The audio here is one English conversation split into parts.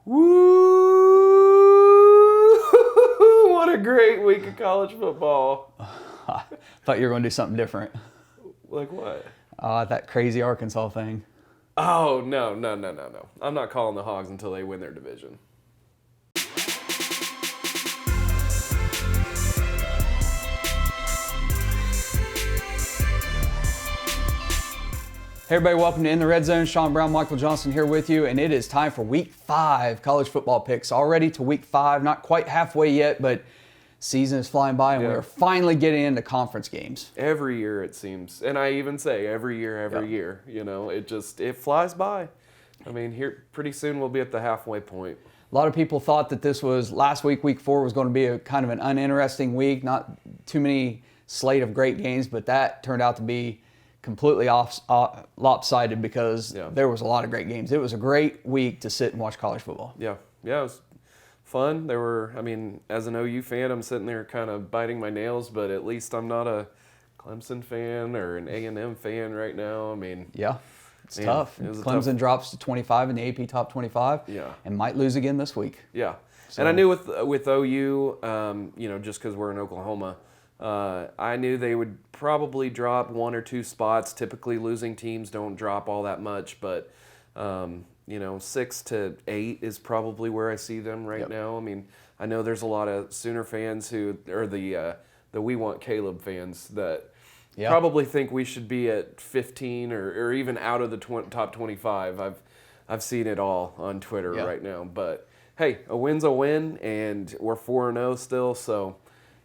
Woo! What a great week of college football. I thought you were going to do something different. Like what? That crazy Arkansas thing. Oh, no. I'm not calling the Hogs until they win their division. Hey everybody, welcome to In the Red Zone. Sean Brown, Michael Johnson here with you, and it is time for Week 5 college football picks. Already to Week 5, not quite halfway yet, but season is flying by, and we are finally getting into conference games. Every year it seems, and I even say every year, you know, it flies by. I mean, here pretty soon we'll be at the halfway point. A lot of people thought that this was last week, Week 4, was going to be a kind of an uninteresting week, not too many slate of great games, but that turned out to be completely lopsided because there was a lot of great games. It was a great week to sit and watch college football. Yeah, it was fun. As an OU fan, I'm sitting there kind of biting my nails, but at least I'm not a Clemson fan or an A&M fan right now. It's tough. Clemson drops to 25 in the AP Top 25 and might lose again this week. Yeah, so. And I knew with OU, just because we're in Oklahoma, I knew they would probably drop 1 or 2 spots. Typically, losing teams don't drop all that much, but 6 to 8 is probably where I see them right now. I mean, I know there's a lot of Sooner fans who are the We Want Caleb fans that probably think we should be at 15 or even out of the top 25. I've seen it all on Twitter right now, but hey, a win's a win, and we're 4-0 still, so.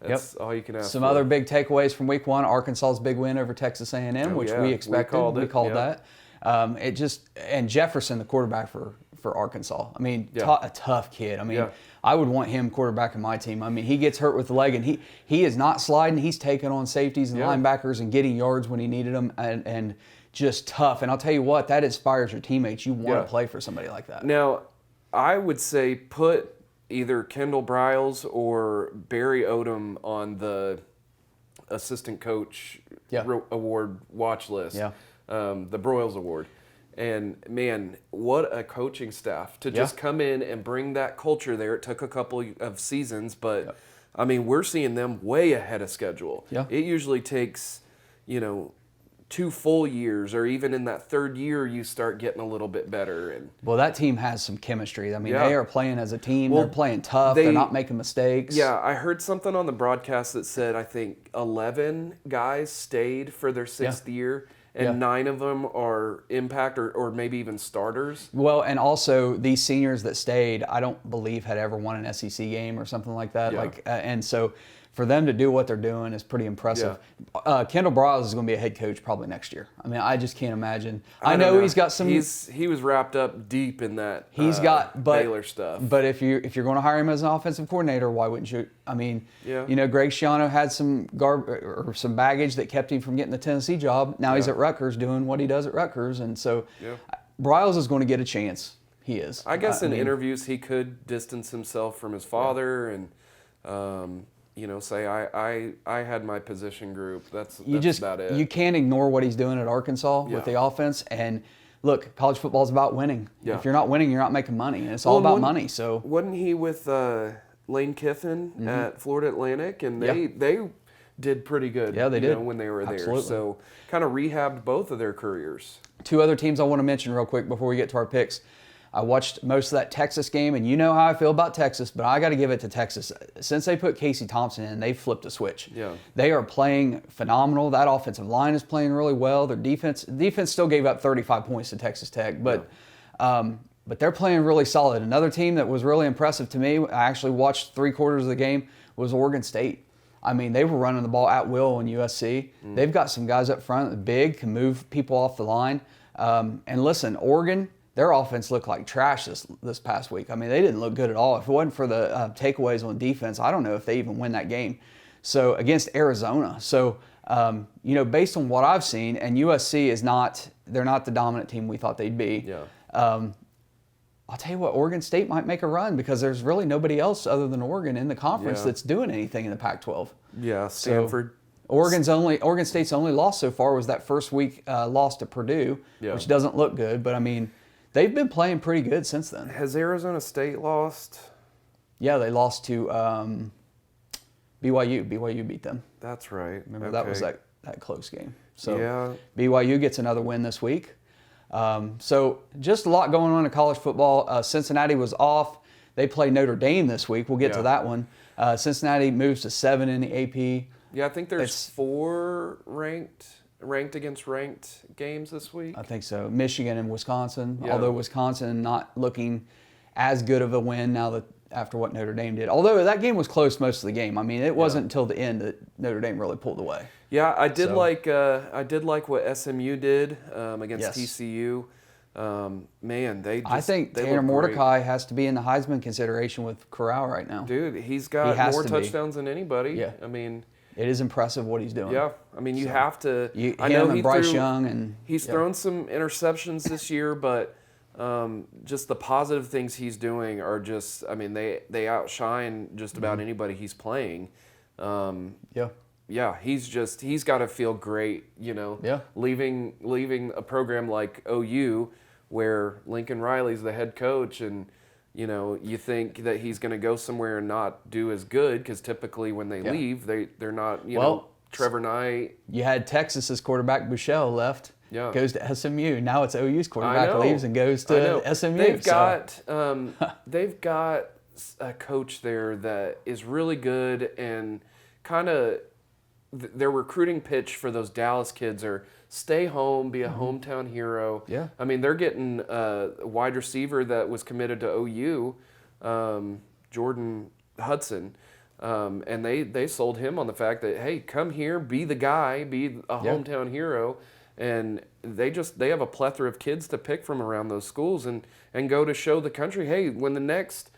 That's all you can ask Some for. other big takeaways from Week 1: Arkansas's big win over Texas A&M, which we expected. We called that. And Jefferson, the quarterback for Arkansas. I mean, a tough kid. I mean, I would want him quarterback in my team. I mean, he gets hurt with the leg, and he is not sliding. He's taking on safeties and linebackers and getting yards when he needed them, and just tough. And I'll tell you what, that inspires your teammates. You want to play for somebody like that. Now, I would say put either Kendall Briles or Barry Odom on the assistant coach award watch list, the Broyles Award. And, man, what a coaching staff to just come in and bring that culture there. It took a couple of seasons, but, I mean, we're seeing them way ahead of schedule. Yeah. It usually takes, 2 full years, or even in that third year, you start getting a little bit better. Well, that team has some chemistry. I mean, they are playing as a team. They're playing tough. They're not making mistakes. Yeah, I heard something on the broadcast that said, I think 11 guys stayed for their 6th year, and 9 of them are impact or maybe even starters. Well, and also these seniors that stayed, I don't believe had ever won an SEC game or something like that. And so for them to do what they're doing is pretty impressive. Kendall Briles is going to be a head coach probably next year. I mean, I just can't imagine. I know he's got some. He was wrapped up deep in that. Baylor stuff. But if you're going to hire him as an offensive coordinator, why wouldn't you? I mean, Greg Schiano had some some baggage that kept him from getting the Tennessee job. Now he's at Rutgers doing what he does at Rutgers, and so Briles is going to get a chance. He is. I guess in interviews he could distance himself from his father and. Say I had my position group. That's about it. You can't ignore what he's doing at Arkansas with the offense. And look, college football is about winning. Yeah. If you're not winning, you're not making money, and it's all about money. So wasn't he with Lane Kiffin at Florida Atlantic, and they did pretty good. Yeah, they did when they were there. So kind of rehabbed both of their careers. 2 other teams I want to mention real quick before we get to our picks. I watched most of that Texas game, and you know how I feel about Texas, but I got to give it to Texas. Since they put Casey Thompson in, they've flipped a switch. Yeah. They are playing phenomenal. That offensive line is playing really well. Their defense still gave up 35 points to Texas Tech, but they're playing really solid. Another team that was really impressive to me, I actually watched 3/4 of the game, was Oregon State. I mean, they were running the ball at will in USC. They've got some guys up front, big, can move people off the line. And listen, Oregon, their offense looked like trash this past week. I mean, they didn't look good at all. If it wasn't for the takeaways on defense, I don't know if they even win that game. So against Arizona. So, based on what I've seen, and USC they're not the dominant team we thought they'd be. Yeah. I'll tell you what, Oregon State might make a run because there's really nobody else other than Oregon in the conference that's doing anything in the Pac-12. Yeah, Stanford. So, Oregon State's only loss so far was that first week loss to Purdue, which doesn't look good. But I mean, They've been playing pretty good since then. Has Arizona State lost? Yeah, they lost to BYU. BYU beat them. That's right. Remember, okay. that was that close game. So yeah. BYU gets another win this week. So just a lot going on in college football. Cincinnati was off. They play Notre Dame this week. We'll get to that one. Cincinnati moves to 7 in the AP. Yeah, I think there's 4 ranked against ranked games this week. I think so. Michigan and Wisconsin. Yeah. Although Wisconsin not looking as good of a win now that after what Notre Dame did. Although that game was close most of the game. I mean, it wasn't until the end that Notre Dame really pulled away. Yeah, I did like what SMU did against TCU. Man, I think Tanner Mordecai has to be in the Heisman consideration with Corral right now. Dude, he's got more touchdowns than anybody. Yeah. I mean, it is impressive what he's doing. Yeah, I mean, you have to. I know and Bryce Young and he's thrown some interceptions this year, but just the positive things he's doing are just. I mean, they outshine just about anybody he's playing. Yeah, he's got to feel great, you know. Yeah. Leaving a program like OU, where Lincoln Riley's the head coach, and you know you think that he's going to go somewhere and not do as good because typically when they leave, they're not. You know, Trevor Knight. You had Texas's quarterback Buechele left. Yeah. Goes to SMU. Now it's OU's quarterback leaves and goes to SMU. They've got a coach there that is really good and kind of. Their recruiting pitch for those Dallas kids are stay home, be a hometown hero. Yeah. I mean, they're getting a wide receiver that was committed to OU, Jordan Hudson, and they sold him on the fact that, hey, come here, be the guy, be a hometown hero. And they have a plethora of kids to pick from around those schools and go to show the country, hey, when the next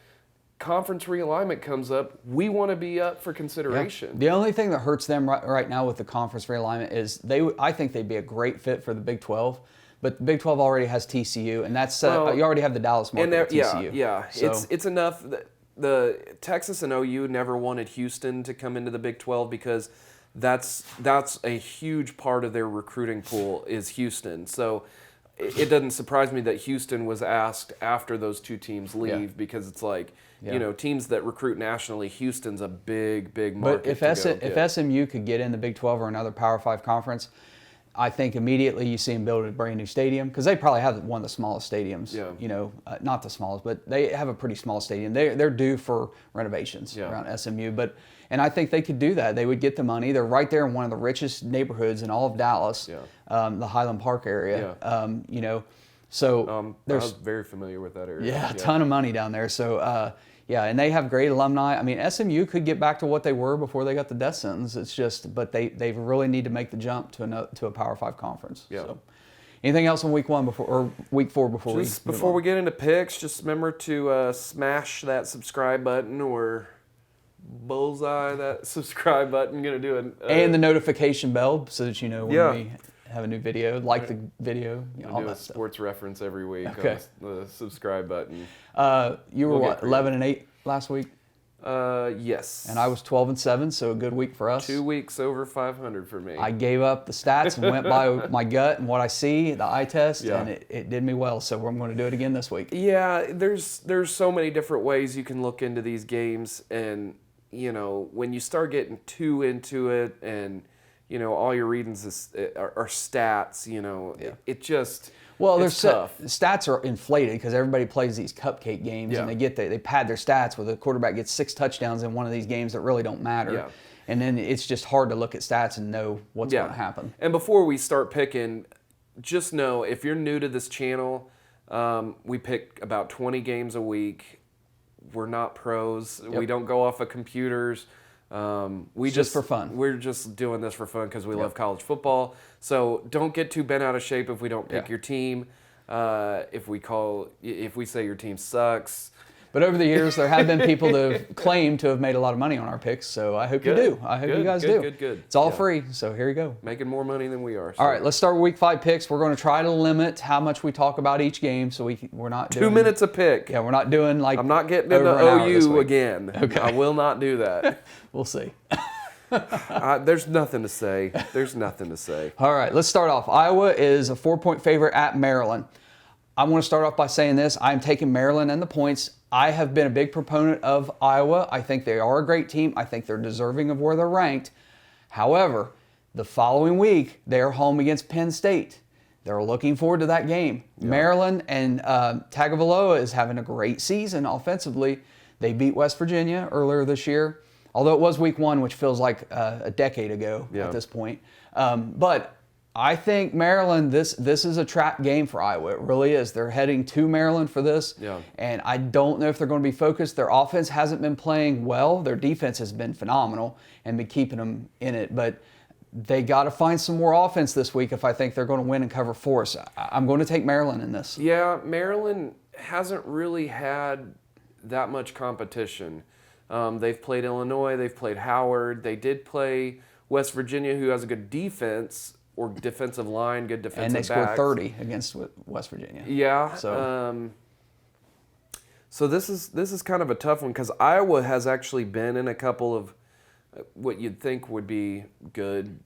conference realignment comes up, we want to be up for consideration. Yeah. The only thing that hurts them right now with the conference realignment is I think they'd be a great fit for the Big 12, but the Big 12 already has TCU, and that's you already have the Dallas market with TCU. Yeah. So. It's enough that the Texas and OU never wanted Houston to come into the Big 12 because that's a huge part of their recruiting pool is Houston. So it doesn't surprise me that Houston was asked after those two teams leave because it's like, you know, teams that recruit nationally, Houston's a big market. But if SMU could get in the Big 12 or another Power 5 conference, I think immediately you see them build a brand new stadium because they probably have one of the smallest stadiums. Yeah. You know, not the smallest, but they have a pretty small stadium. They're due for renovations around SMU, and I think they could do that. They would get the money. They're right there in one of the richest neighborhoods in all of Dallas, the Highland Park area. You know, so I was very familiar with that area. Yeah, a ton of money down there. So. Yeah, and they have great alumni. I mean, SMU could get back to what they were before they got the death sentence. It's just, but they really need to make the jump to a Power 5 conference. Yeah. So, anything else on week 1 or week 4 before we get into picks? Just remember to smash that subscribe button or bullseye that subscribe button. Gonna do it. And the notification bell so that you know when we have a new video, like the video, all do that a sports reference every week Okay. on the subscribe button. You were 11-8 last week? Yes. And I was 12-7, so a good week for us. 2 weeks over 500 for me. I gave up the stats and went by my gut and what I see, the eye test, and it did me well. So I'm going to do it again this week. Yeah, there's so many different ways you can look into these games, and you know when you start getting too into it and you know, all your readings are stats, you know, it just, it's tough. Stats are inflated because everybody plays these cupcake games and they pad their stats where the quarterback gets 6 touchdowns in one of these games that really don't matter. Yeah. And then it's just hard to look at stats and know what's going to happen. And before we start picking, just know if you're new to this channel, we pick about 20 games a week. We're not pros. Yep. We don't go off of computers. Just for fun. We're just doing this for fun because we love college football. So don't get too bent out of shape if we don't pick your team. If we say your team sucks. But over the years, there have been people that have claimed to have made a lot of money on our picks. So I hope you do. I hope you guys do. Good. It's all free. So here you go. Making more money than we are. So. All right, let's start with week 5 picks. We're going to try to limit how much we talk about each game, so we're not doing 2 minutes a pick. Yeah, we're not doing like. I'm not getting into OU again. Okay. I will not do that. We'll see. There's nothing to say. There's nothing to say. All right, let's start off. Iowa is a 4-point favorite at Maryland. I want to start off by saying this. I'm taking Maryland and the points. I have been a big proponent of Iowa. I think they are a great team. I think they're deserving of where they're ranked. However, the following week, they're home against Penn State. They're looking forward to that game. Yeah. Maryland and Tagovailoa is having a great season offensively. They beat West Virginia earlier this year, although it was week 1, which feels like a decade ago at this point. But I think Maryland, this is a trap game for Iowa. It really is. They're heading to Maryland for this, and I don't know if they're going to be focused. Their offense hasn't been playing well. Their defense has been phenomenal and been keeping them in it, but they got to find some more offense this week if I think they're going to win and cover force. I'm going to take Maryland in this. Yeah, Maryland hasn't really had that much competition. They've played Illinois, they've played Howard, they did play West Virginia, who has a good defense or defensive line, good defensive backs. And they scored 30 against West Virginia. Yeah. So this is kind of a tough one because Iowa has actually been in a couple of what you'd think would be good.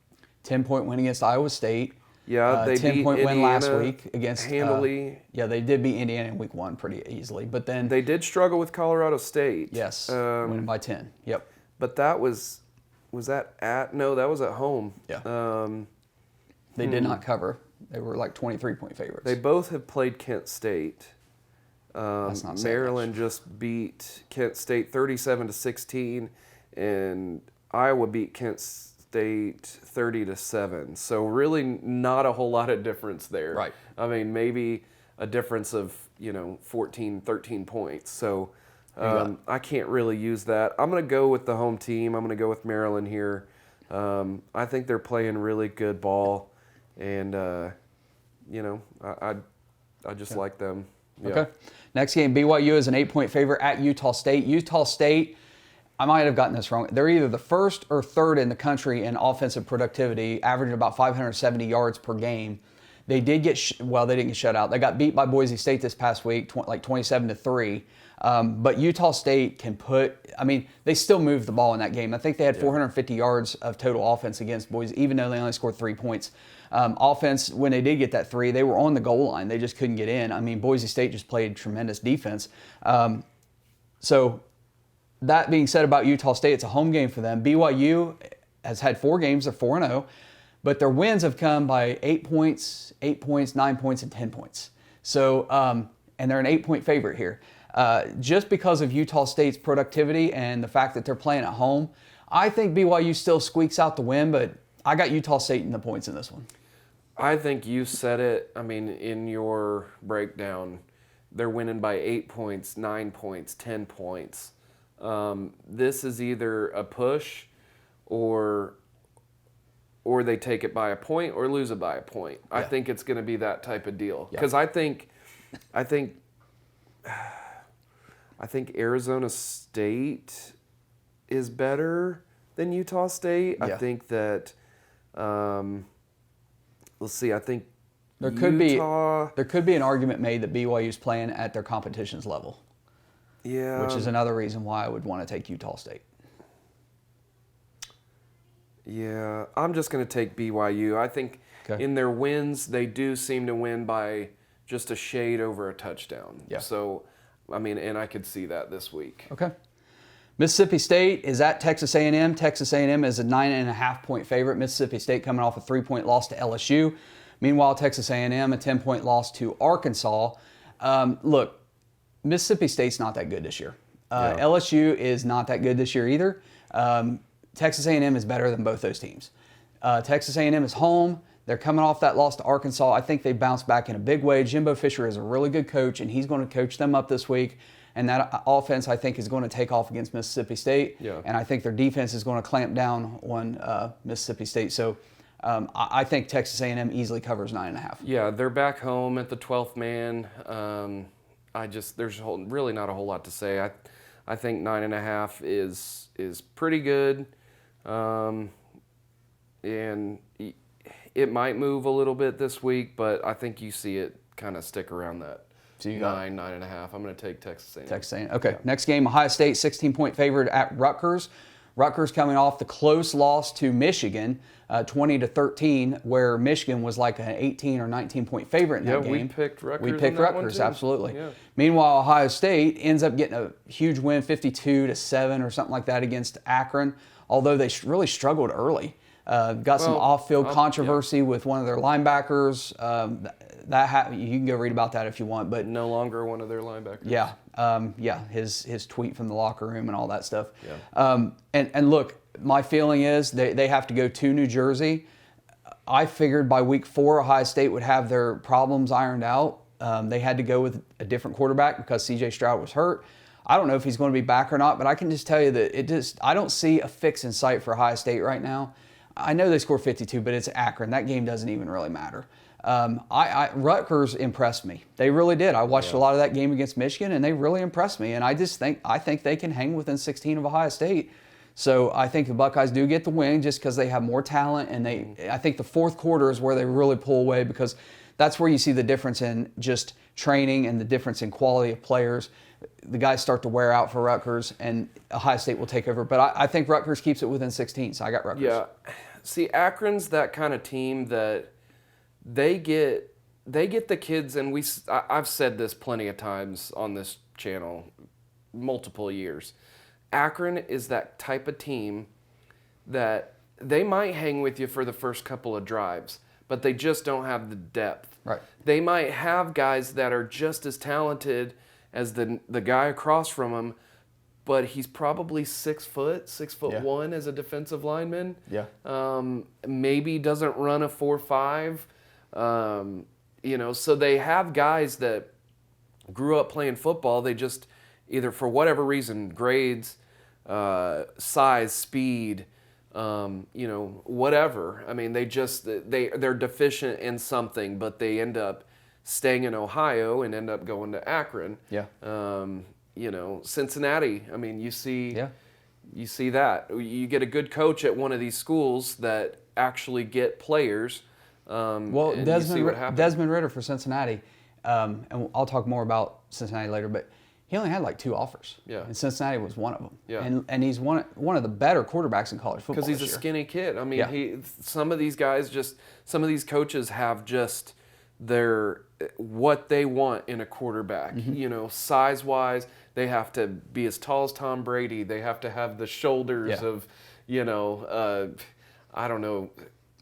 10-point win against Iowa State. Yeah, they 10-point win last week against handily. They did beat Indiana in week 1 pretty easily, but then they did struggle with Colorado State. Yes, winning by 10. Yep. But that was that at? No, that was at home. Yeah. They did not cover. They were like 23-point favorites. They both have played Kent State. That's not Maryland just beat Kent State 37-16, and Iowa beat Kent State 30-7. So really not a whole lot of difference there. Right. I mean, maybe a difference of 14, 13 points. So I can't really use that. I'm going to go with the home team. I'm going to go with Maryland here. I think they're playing really good ball, and I just like them. Yeah. Okay. Next game, BYU is an 8-point favorite at Utah State. Utah State, I might have gotten this wrong. They're either the first or third in the country in offensive productivity, averaging about 570 yards per game. They did get, they didn't get shut out. They got beat by Boise State this past week, like 27-3. But Utah State can they still moved the ball in that game. I think they had 450 yards of total offense against Boise, even though they only scored 3 points. Offense, when they did get that 3, they were on the goal line. They just couldn't get in. I mean, Boise State just played tremendous defense. So that being said about Utah State, it's a home game for them. BYU has had 4 games. They're 4-0. But their wins have come by 8 points, 9 points, and 10 points. So, and they're an 8-point favorite here. Just because of Utah State's productivity and the fact that they're playing at home, I think BYU still squeaks out the win, but I got Utah State in the points in this one. I think you said it, in your breakdown. They're winning by 8 points, 9 points, 10 points. This is either a push or they take it by a point or lose it by a point. Yeah. I think it's going to be that type of deal. Because I think Arizona State is better than Utah State. Yeah. I think that I think there could be an argument made that BYU's playing at their competition's level. Yeah. Which is another reason why I would want to take Utah State. Yeah, I'm just going to take BYU. I think in their wins, they do seem to win by just a shade over a touchdown. Yeah. So, and I could see that this week. Okay. Mississippi State is at Texas A&M. Texas A&M is a 9.5-point favorite. Mississippi State coming off a 3-point loss to LSU. Meanwhile, Texas A&M, a 10-point loss to Arkansas. Look, Mississippi State's not that good this year. LSU is not that good this year either. Texas A&M is better than both those teams. Texas A&M is home. They're coming off that loss to Arkansas. I think they bounced back in a big way. Jimbo Fisher is a really good coach, and he's going to coach them up this week. And that offense, I think, is going to take off against Mississippi State. Yeah. And I think their defense is going to clamp down on Mississippi State. So I think Texas A&M easily covers 9.5. Yeah, they're back home at the 12th man. There's really not a whole lot to say. I think 9.5 is pretty good. And it might move a little bit this week, but I think you see it kind of stick around that. So 9.5. I'm going to take Texas A&M. Texas A&M. Okay. Yeah. Next game, Ohio State, 16-point favorite at Rutgers. Rutgers coming off the close loss to Michigan, 20-13, where Michigan was like an 18 or 19-point favorite in that game. Yeah, we picked Rutgers. We picked in that Rutgers, one too. absolutely. Yeah. Meanwhile, Ohio State ends up getting a huge win, 52-7 or something like that against Akron, although they really struggled early. Got some off-field controversy with one of their linebackers. You can go read about that if you want, but no longer one of their linebackers. Yeah, his tweet from the locker room and all that stuff. Yeah. And look, my feeling is they have to go to New Jersey. I figured by week 4, Ohio State would have their problems ironed out. They had to go with a different quarterback because C.J. Stroud was hurt. I don't know if he's going to be back or not, but I can just tell you that I don't see a fix in sight for Ohio State right now. I know they scored 52, but it's Akron. That game doesn't even really matter. Rutgers impressed me. They really did. I watched a lot of that game against Michigan, and they really impressed me. And I think they can hang within 16 of Ohio State. So I think the Buckeyes do get the win just because they have more talent, and I think the fourth quarter is where they really pull away because that's where you see the difference in just training and the difference in quality of players. The guys start to wear out for Rutgers, and Ohio State will take over. But I think Rutgers keeps it within 16, so I got Rutgers. Yeah. See, Akron's that kind of team that they get the kids, and I've said this plenty of times on this channel, multiple years. Akron is that type of team that they might hang with you for the first couple of drives, but they just don't have the depth. Right. They might have guys that are just as talented as the guy across from them, but he's probably 6 foot, 6'1" as a defensive lineman. Yeah. Maybe doesn't run a 4.5. So they have guys that grew up playing football. They just either for whatever reason, grades, size, speed, whatever. I mean, they're deficient in something, but they end up staying in Ohio and end up going to Akron. Yeah. Cincinnati. I mean, you see that. You get a good coach at one of these schools that actually get players. Desmond Ritter for Cincinnati, and I'll talk more about Cincinnati later, but he only had like 2 offers. Yeah. And Cincinnati was one of them. Yeah. And he's one of the better quarterbacks in college football. Because he's a skinny kid. I mean, some of these coaches have just what they want in a quarterback. Mm-hmm. Size-wise, they have to be as tall as Tom Brady. They have to have the shoulders of, I don't know.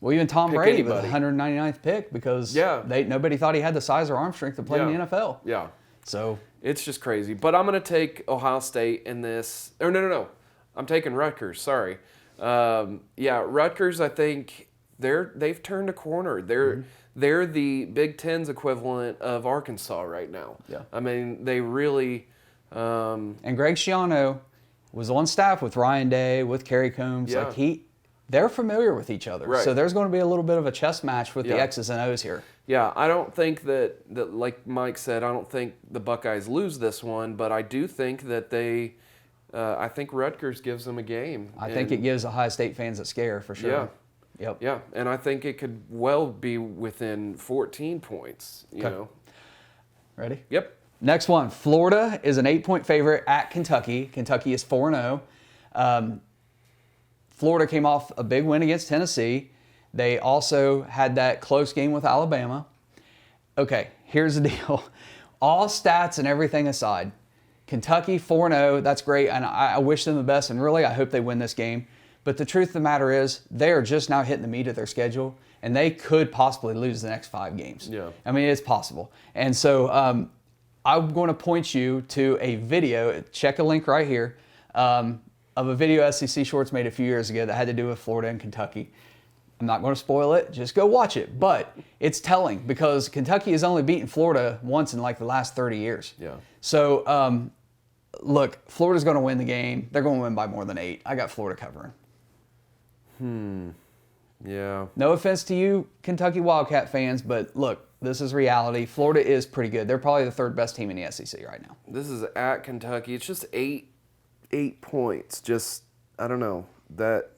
Well, even Tom Brady was the 199th pick because nobody thought he had the size or arm strength to play in the NFL. Yeah. So it's just crazy. But I'm going to take Ohio State in this. Or no. I'm taking Rutgers. Sorry. Rutgers, I think they've turned a corner. They're the Big Ten's equivalent of Arkansas right now. Yeah. I mean, they really. And Greg Schiano was on staff with Ryan Day, with Kerry Combs. Yeah. They're familiar with each other. Right. So there's going to be a little bit of a chess match with the X's and O's here. Yeah, I don't think that like Mike said, I don't think the Buckeyes lose this one, but I do think that I think Rutgers gives them a game. I think it gives Ohio State fans a scare for sure. Yeah. Yep. Yeah, and I think it could well be within 14 points, you know. Ready? Yep. Next one, Florida is an 8-point favorite at Kentucky. Kentucky is 4-0. Florida came off a big win against Tennessee. They also had that close game with Alabama. Okay, here's the deal. All stats and everything aside, Kentucky 4-0, that's great, and I wish them the best, and really I hope they win this game. But the truth of the matter is, they are just now hitting the meat of their schedule, and they could possibly lose the next 5 games. Yeah. I mean, it's possible. And so I'm going to point you to a video, check a link right here, of a video SEC Shorts made a few years ago that had to do with Florida and Kentucky. I'm not going to spoil it, just go watch it. But it's telling because Kentucky has only beaten Florida once in like the last 30 years. Yeah. So, look, Florida's going to win the game. They're going to win by more than 8. I got Florida covering. Yeah. No offense to you Kentucky Wildcat fans, but look, this is reality. Florida is pretty good. They're probably the 3rd best team in the SEC right now. This is at Kentucky. It's just 8 points. Just, I don't know, that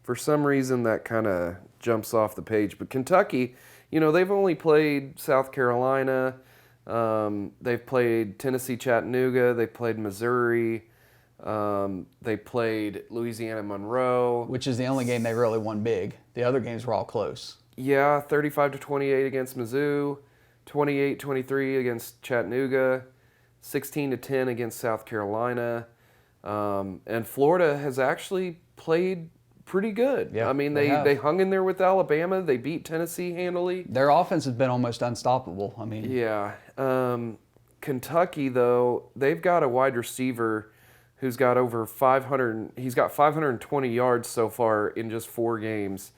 for some reason that kind of jumps off the page. But Kentucky, they've only played South Carolina. They've played Tennessee, Chattanooga. They've played Missouri. They played Louisiana Monroe. Which is the only game they really won big. The other games were all close. Yeah, 35-28 against Mizzou, 28-23 against Chattanooga, 16-10 against South Carolina. And Florida has actually played pretty good. Yeah, I mean, they hung in there with Alabama. They beat Tennessee handily. Their offense has been almost unstoppable. I mean, yeah. Kentucky, though, they've got a wide receiver who's got over 500. He's got 520 yards so far in just 4 games.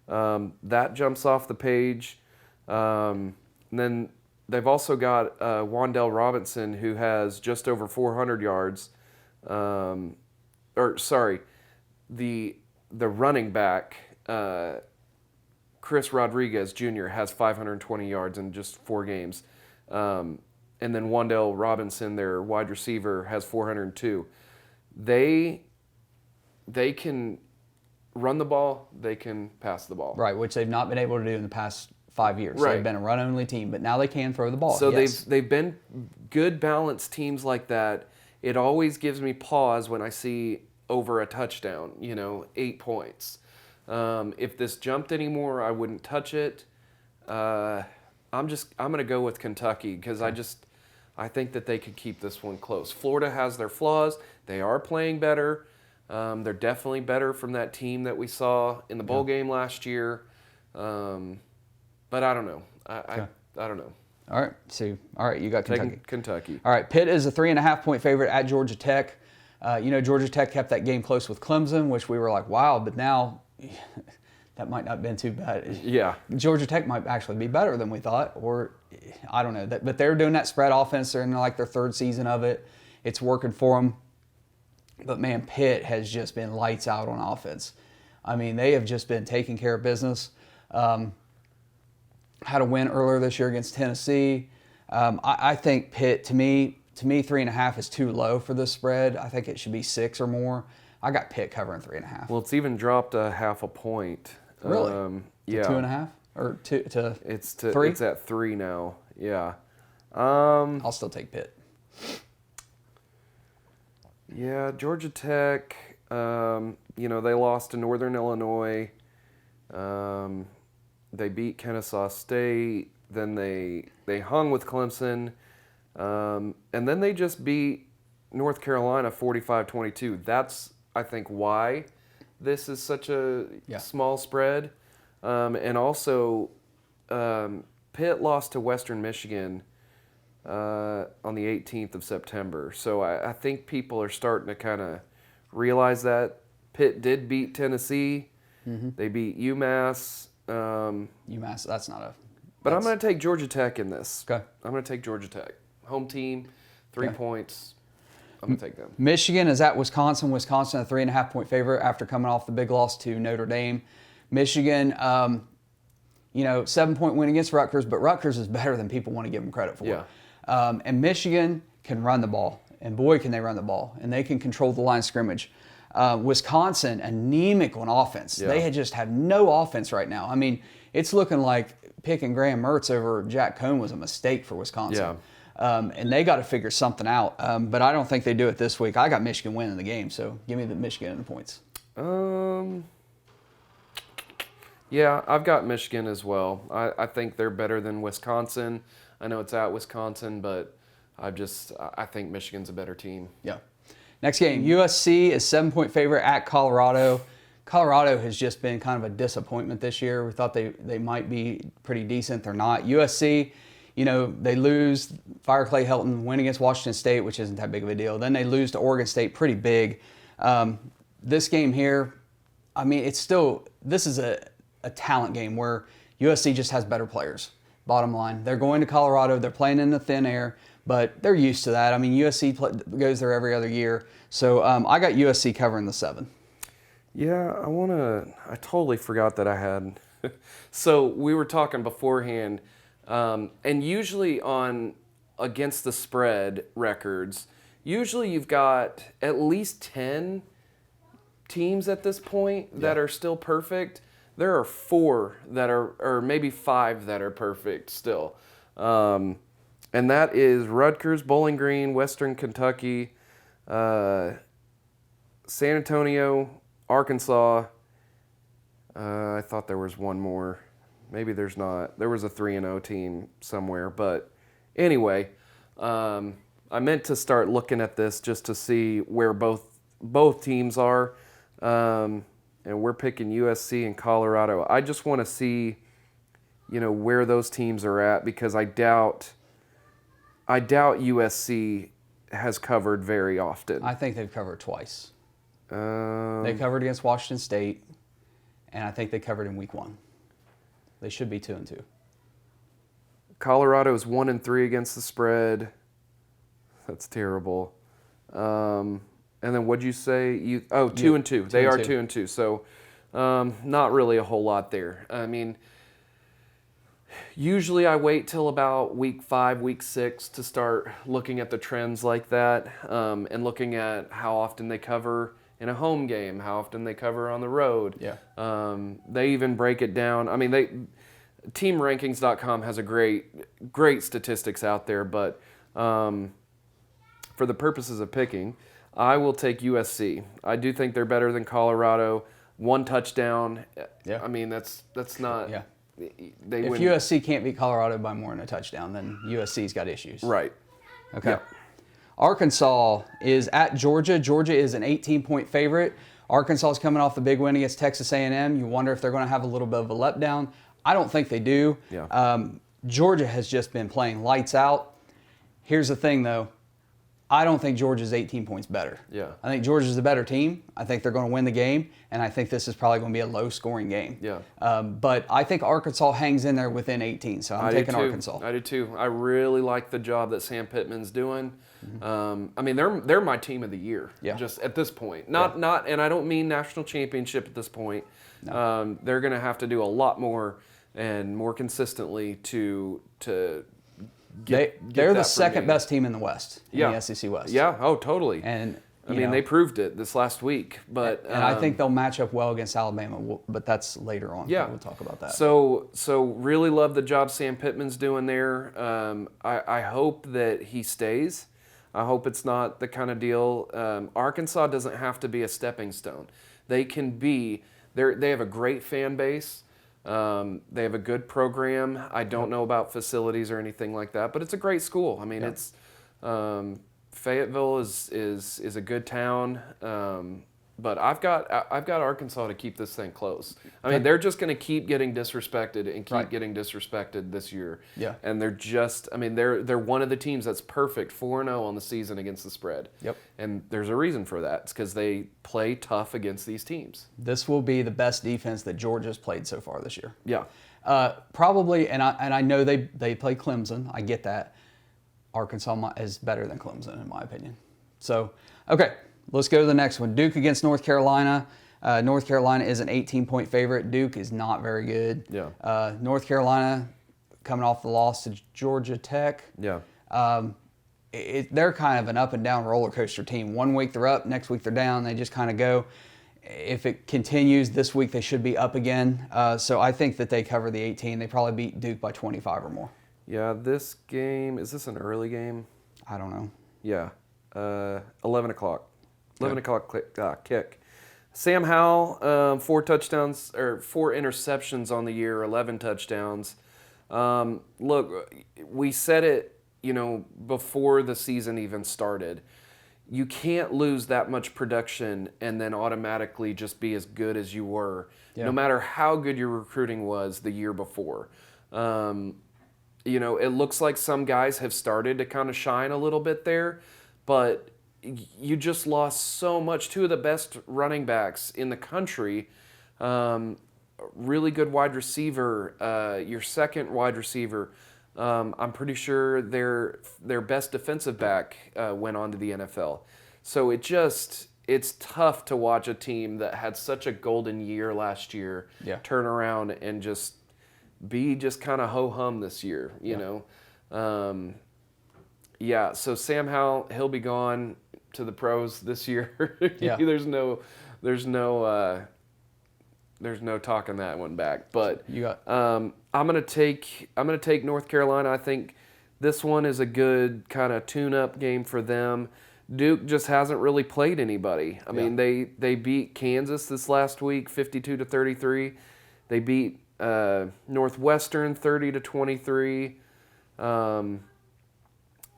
That jumps off the page. And then they've also got Wan'Dale Robinson, who has just over 400 yards. The running back, Chris Rodriguez Jr., has 520 yards in just 4 games. And then Wan'Dale Robinson, their wide receiver, has 402. They can run the ball, they can pass the ball. Right, which they've not been able to do in the past 5 years. Right. They've been a run-only team, but now they can throw the ball. So yes. they've been good, balanced teams like that. It always gives me pause when I see over a touchdown, 8 points. If this jumped anymore, I wouldn't touch it. I'm going to go with Kentucky because I think that they could keep this one close. Florida has their flaws. They are playing better. They're definitely better from that team that we saw in the bowl game last year. But I don't know. I don't know. All right, so you got Kentucky. Kentucky. All right, Pitt is a 3.5-point favorite at Georgia Tech. Georgia Tech kept that game close with Clemson, which we were like, wow, but now that might not have been too bad. Yeah. Georgia Tech might actually be better than we thought, or I don't know. But they're doing that spread offense. They're in like their 3rd season of it. It's working for them. But, man, Pitt has just been lights out on offense. I mean, they have just been taking care of business. Had a win earlier this year against Tennessee. I think Pitt, to me, 3.5 is too low for this spread. I think it should be 6 or more. I got Pitt covering 3.5. Well, it's even dropped a half a point. Really? Yeah. 2.5 or 2 to it's 3? It's at 3 now. Yeah. I'll still take Pitt. Yeah, Georgia Tech. They lost to Northern Illinois. They beat Kennesaw State. Then they hung with Clemson. And then they just beat North Carolina 45-22. That's, I think, why this is such a small spread. And also, Pitt lost to Western Michigan on the 18th of September. So I think people are starting to kind of realize that. Pitt did beat Tennessee. Mm-hmm. They beat UMass. UMass, that's not a... But I'm going to take Georgia Tech in this. Okay. I'm going to take Georgia Tech. Home team, 3 points. I'm going to take them. Michigan is at Wisconsin. Wisconsin, a 3.5-point favorite after coming off the big loss to Notre Dame. Michigan, 7-point win against Rutgers, but Rutgers is better than people want to give them credit for. Yeah. And Michigan can run the ball, and boy, can they run the ball, and they can control the line of scrimmage. Wisconsin, anemic on offense. Yeah. They just have no offense right now. I mean, it's looking like picking Graham Mertz over Jack Cohn was a mistake for Wisconsin. Yeah. And they got to figure something out. But I don't think they do it this week. I got Michigan winning the game, so give me the Michigan and the points. Yeah, I've got Michigan as well. I think they're better than Wisconsin. I know it's at Wisconsin, but I think Michigan's a better team. Yeah. Next game, USC is 7-point favorite at Colorado. Colorado has just been kind of a disappointment this year. We thought they might be pretty decent. They're not. USC, they lose. Fire Clay Helton, win against Washington State, which isn't that big of a deal. Then they lose to Oregon State pretty big. This game here, I mean, this is a talent game where USC just has better players. Bottom line, they're going to Colorado. They're playing in the thin air, but they're used to that. I mean, USC goes there every other year. So I got USC covering the 7. Yeah, I totally forgot that I had. So we were talking beforehand, and usually on against the spread records, usually you've got at least 10 teams at this point that are still perfect. There are 4 that are, or maybe 5 that are perfect still. And that is Rutgers, Bowling Green, Western Kentucky, San Antonio, Arkansas. I thought there was one more. Maybe there's not. There was a 3-0 team somewhere. But anyway, I meant to start looking at this just to see where both teams are. And we're picking USC and Colorado. I just want to see, where those teams are at, because I doubt USC has covered very often. I think they've covered twice. They covered against Washington State, and I think they covered in week 1. They should be 2-2. Colorado's 1-3 against the spread. That's terrible. And then what'd you say? 2-2. They are 2-2. So not really a whole lot there. I mean, usually I wait till about week 5, week 6 to start looking at the trends like that, and looking at how often they cover in a home game, how often they cover on the road. Yeah. They even break it down. I mean, TeamRankings.com has a great statistics out there, but for the purposes of picking, I will take USC. I do think they're better than Colorado. 1 touchdown. Yeah. I mean, that's not. Yeah. If USC can't beat Colorado by more than a touchdown, then USC's got issues. Right. Okay. Yeah. Arkansas is at Georgia. Georgia is an 18-point favorite. Arkansas is coming off the big win against Texas A&M. You wonder if they're going to have a little bit of a letdown. I don't think they do. Yeah. Georgia has just been playing lights out. Here's the thing, though. I don't think Georgia's 18 points better. Yeah. I think Georgia's a better team. I think they're going to win the game, and I think this is probably going to be a low-scoring game. Yeah. But I think Arkansas hangs in there within 18, so I'm taking Arkansas. I do too. I really like the job that Sam Pittman's doing. I mean, they're my team of the year. Yeah. Just at this point, not, and I don't mean national championship at this point. No. They're going to have to do a lot more and more consistently to get they're the that second game. best team in the West, in the SEC West. Yeah. Oh, totally. And I mean, they proved it this last week. But and I think they'll match up well against Alabama, but that's later on. Yeah. We'll talk about that. So really love the job Sam Pittman's doing there. I hope that he stays. I hope it's not the kind of deal. Arkansas doesn't have to be a stepping stone. They can be. They have a great fan base. They have a good program. I don't know about facilities or anything like that, but it's a great school. I mean, it's Fayetteville is a good town. But I've got Arkansas to keep this thing close. I mean, they're just going to keep getting disrespected and keep getting disrespected this year. Yeah. And they're one of the teams that's perfect 4-0 on the season against the spread. Yep. And there's a reason for that. It's because they play tough against these teams. This will be the best defense that Georgia's played so far this year. Yeah. Probably, and I know they play Clemson. I get that. Arkansas is better than Clemson, in my opinion. So, okay. Let's go to the next one. Duke against North Carolina. North Carolina is an 18-point favorite. Duke is not very good. Yeah. North Carolina coming off the loss to Georgia Tech. Yeah. They're kind of an up and down roller coaster team. 1 week they're up, next week they're down. They just kind of go. If it continues, this week they should be up again. So I think that they cover the 18. They probably beat Duke by 25 or more. Yeah, this game, is this an early game? I don't know. Yeah. 11 o'clock. 11 o'clock kick. Sam Howell, 4 touchdowns or 4 interceptions on the year, 11 touchdowns. Look, we said it, before the season even started. You can't lose that much production and then automatically just be as good as you were, no matter how good your recruiting was the year before. It looks like some guys have started to kind of shine a little bit there, but you just lost so much. 2 of the best running backs in the country, really good wide receiver, your second wide receiver. I'm pretty sure their best defensive back went on to the NFL. So it's tough to watch a team that had such a golden year last year turn around and just be just kind of ho-hum this year, you know. So Sam Howell, he'll be gone to the pros this year. There's no talking that one back. But I'm gonna take North Carolina. I think this one is a good kind of tune-up game for them. Duke just hasn't really played anybody. I mean, they beat Kansas this last week, 52-33. They beat Northwestern 30-23. And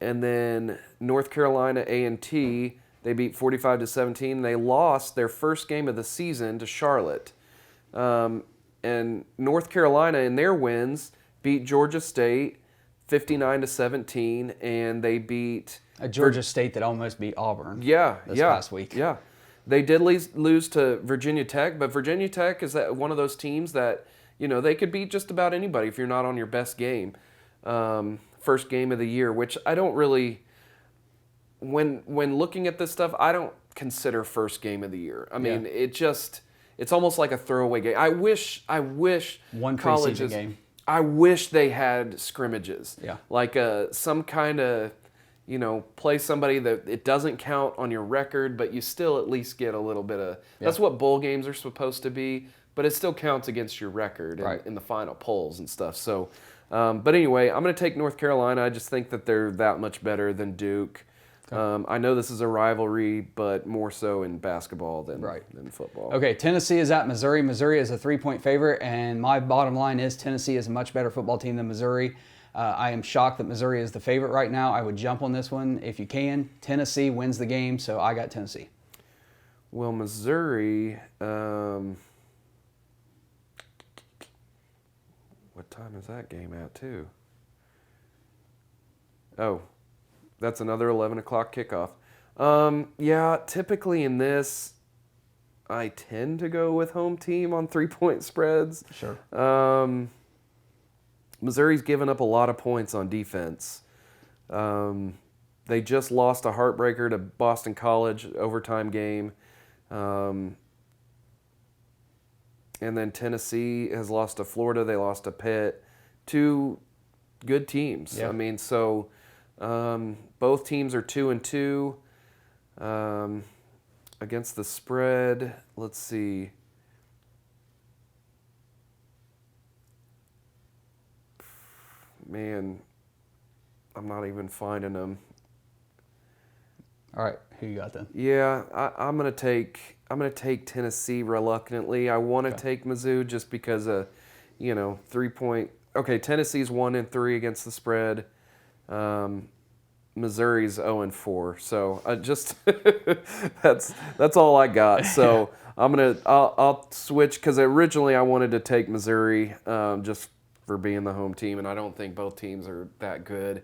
then North Carolina A&T, they beat 45-17. They lost their first game of the season to Charlotte. And North Carolina, in their wins, beat Georgia State 59-17, and they beat a Georgia State that almost beat Auburn. This past week. Yeah, they did lose to Virginia Tech, but Virginia Tech is one of those teams that they could beat just about anybody if you're not on your best game. First game of the year, which I don't really. When looking at this stuff, I don't consider first game of the year. I mean, it's almost like a throwaway game. I wish one colleges. Game. I wish they had scrimmages. Yeah. Like some kind of, play somebody that it doesn't count on your record, but you still at least get a little bit of. That's what bowl games are supposed to be, but it still counts against your record in the final polls and stuff. So, but anyway, I'm going to take North Carolina. I just think that they're that much better than Duke. Okay. I know this is a rivalry, but more so in basketball than football. Okay, Tennessee is at Missouri. Missouri is a 3-point favorite, and my bottom line is Tennessee is a much better football team than Missouri. I am shocked that Missouri is the favorite right now. I would jump on this one if you can. Tennessee wins the game, so I got Tennessee. Well, Missouri, what time is that game at, too? Oh, that's another 11 o'clock kickoff. Typically in this, I tend to go with home team on 3-point spreads. Sure. Missouri's given up a lot of points on defense. They just lost a heartbreaker to Boston College overtime game. And then Tennessee has lost to Florida. They lost to Pitt. Two good teams. Yeah. I mean, so both teams are 2-2 against the spread. Let's see. Man, I'm not even finding them. All right, who you got then? Yeah, I'm gonna take Tennessee reluctantly. I want to take Mizzou just because of 3-point. Okay, Tennessee's 1-3 against the spread. Missouri's 0-4. So I just that's all I got. So I'll switch because originally I wanted to take Missouri just for being the home team, and I don't think both teams are that good.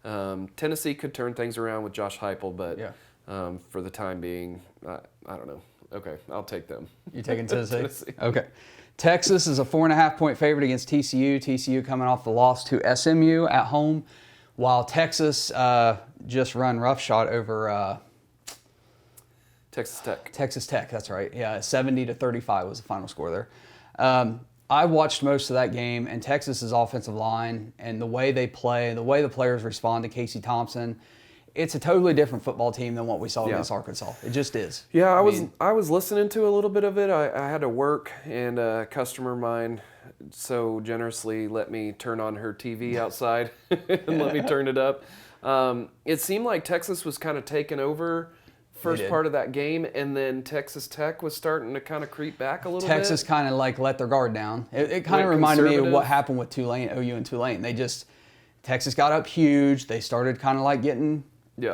Tennessee could turn things around with Josh Heupel, but for the time being, I don't know. Okay, I'll take them. You taking Tennessee? Okay. Texas is a 4.5-point favorite against TCU. TCU coming off the loss to SMU at home, while Texas just run roughshod over Texas Tech. Texas Tech, that's right. Yeah, 70-35 was the final score there. I watched most of that game, and Texas's offensive line and the way they play, the way the players respond to Casey Thompson, it's a totally different football team than what we saw against Arkansas. It just is. Yeah, I was listening to a little bit of it. I had to work, and a customer of mine so generously let me turn on her TV outside and let me turn it up. It seemed like Texas was kind of taking over first part of that game, and then Texas Tech was starting to kind of creep back a little bit. Texas kind of let their guard down. It kind of reminded me of what happened with Tulane, OU and Tulane. Texas got up huge. They started kind of getting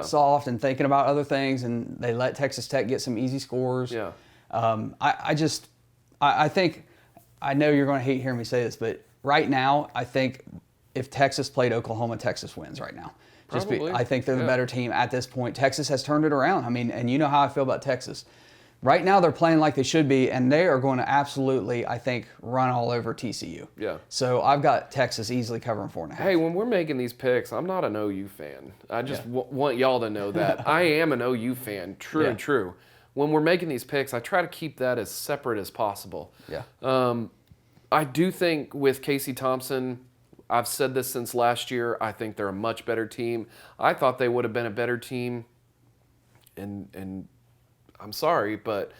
soft and thinking about other things, and they let Texas Tech get some easy scores. Yeah. I think, I know you're going to hate hearing me say this, but right now, I think if Texas played Oklahoma, Texas wins right now. I think they're the better team at this point. Texas has turned it around. I mean, and you know how I feel about Texas. Right now, they're playing like they should be, and they are going to absolutely, I think, run all over TCU. Yeah. So I've got Texas easily covering 4.5. Hey, when we're making these picks, I'm not an OU fan. I just want y'all to know that. I am an OU fan, true and true. When we're making these picks, I try to keep that as separate as possible. Yeah. I do think with Casey Thompson, I've said this since last year, I think they're a much better team. I thought they would have been a better team, and I'm sorry, but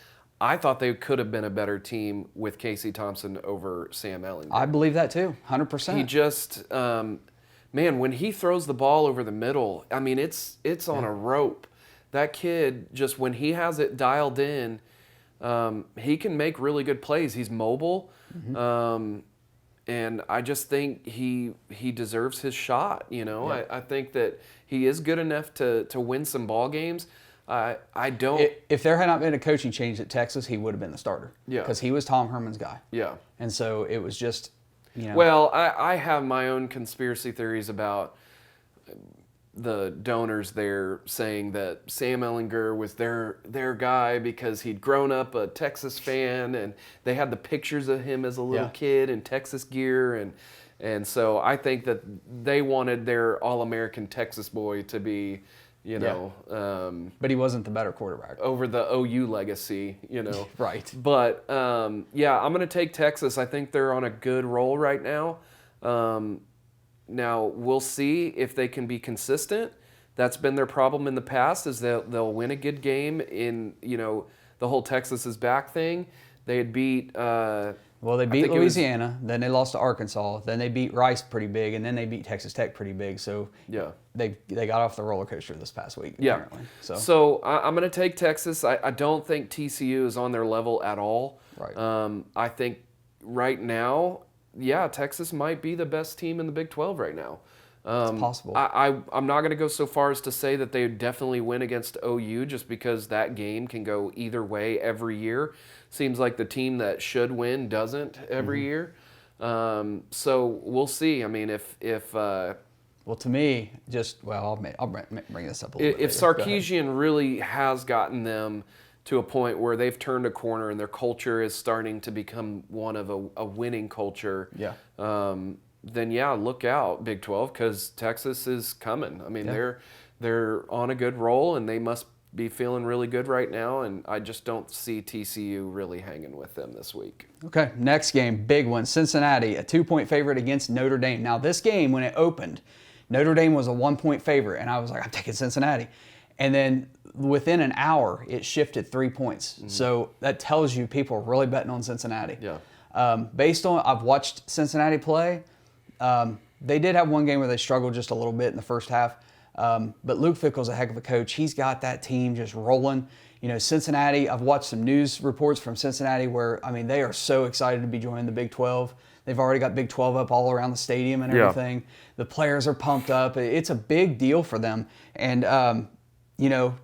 I thought they could have been a better team with Casey Thompson over Sam Ehlinger. I believe that too, 100%. He just, man, when he throws the ball over the middle, I mean, it's on a rope. that kid, just when he has it dialed in, he can make really good plays. He's mobile. And I just think he deserves his shot. I think that he is good enough to win some ball games. I don't. If there had not been a coaching change at Texas, he would have been the starter. Yeah. Because he was Tom Herman's guy. Yeah. And so it was just, Well, I have my own conspiracy theories about the donors there saying that Sam Ehlinger was their guy because he'd grown up a Texas fan, and they had the pictures of him as a little kid in Texas gear, and so I think that they wanted their All-American Texas boy to be, but he wasn't the better quarterback. Over the OU legacy, Right. But I'm going to take Texas. I think they're on a good roll right now. Now, we'll see if they can be consistent. That's been their problem in the past, is they'll win a good game in, the whole Texas is back thing. They had beat... they beat Louisiana, then they lost to Arkansas, then they beat Rice pretty big, and then they beat Texas Tech pretty big. So they got off the roller coaster this past week, apparently. So I'm going to take Texas. I don't think TCU is on their level at all. Right. I think right now... Texas might be the best team in the Big 12 right now. It's possible. I'm not going to go so far as to say that they would definitely win against OU, just because that game can go either way every year. Seems like the team that should win doesn't every year. So we'll see. I mean, if well, to me, I'll bring this up a little bit. If Sarkisian really has gotten them to a point where they've turned a corner and their culture is starting to become one of a winning culture, then look out, Big 12, because Texas is coming. I mean, they're on a good roll, and they must be feeling really good right now, and I just don't see TCU really hanging with them this week. Okay, next game, big one. Cincinnati, a 2-point favorite against Notre Dame. Now, this game, when it opened, Notre Dame was a 1-point favorite, and I was like, I'm taking Cincinnati. And then within an hour, it shifted 3 points. So that tells you people are really betting on Cincinnati. Based on, I've watched Cincinnati play. They did have one game where they struggled just a little bit in the first half. But Luke Fickell's a heck of a coach. He's got that team just rolling. Cincinnati, I've watched some news reports from Cincinnati where, they are so excited to be joining the Big 12. They've already got Big 12 up all around the stadium and everything. The players are pumped up. It's a big deal for them. And,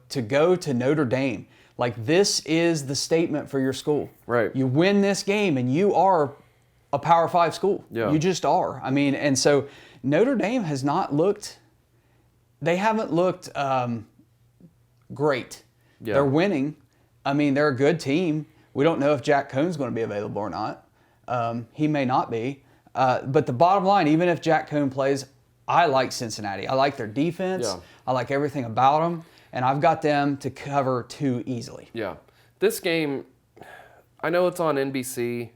to go to Notre Dame, this is the statement for your school. Right. You win this game and you are a Power 5 school. Yeah. You just are. And so Notre Dame has not looked, they haven't looked great. Yeah. They're winning. They're a good team. We don't know if Jack Cohn's going to be available or not. He may not be. But the bottom line, even if Jack Cohn plays, I like Cincinnati. I like their defense. Yeah. I like everything about them. And I've got them to cover 2 easily. Yeah. This game, I know it's on NBC.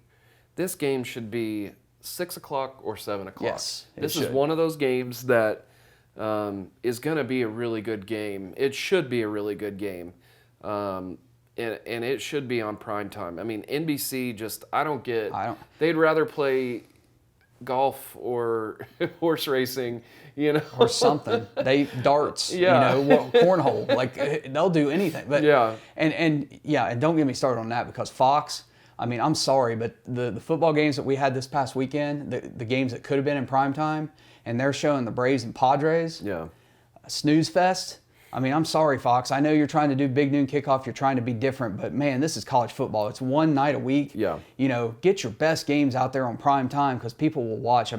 This game should be 6 o'clock or 7 o'clock. Yes, this is one of those games that is going to be a really good game. It should be a really good game. And it should be on prime time. NBC they'd rather play golf or horse racing, or something. Darts, cornhole. They'll do anything. But and don't get me started on that, because Fox. I'm sorry, but the football games that we had this past weekend, the games that could have been in prime time, and they're showing the Braves and Padres. Snooze fest. I'm sorry, Fox. I know you're trying to do big noon kickoff. You're trying to be different, but man, this is college football. It's one night a week. Get your best games out there on prime time, because people will watch.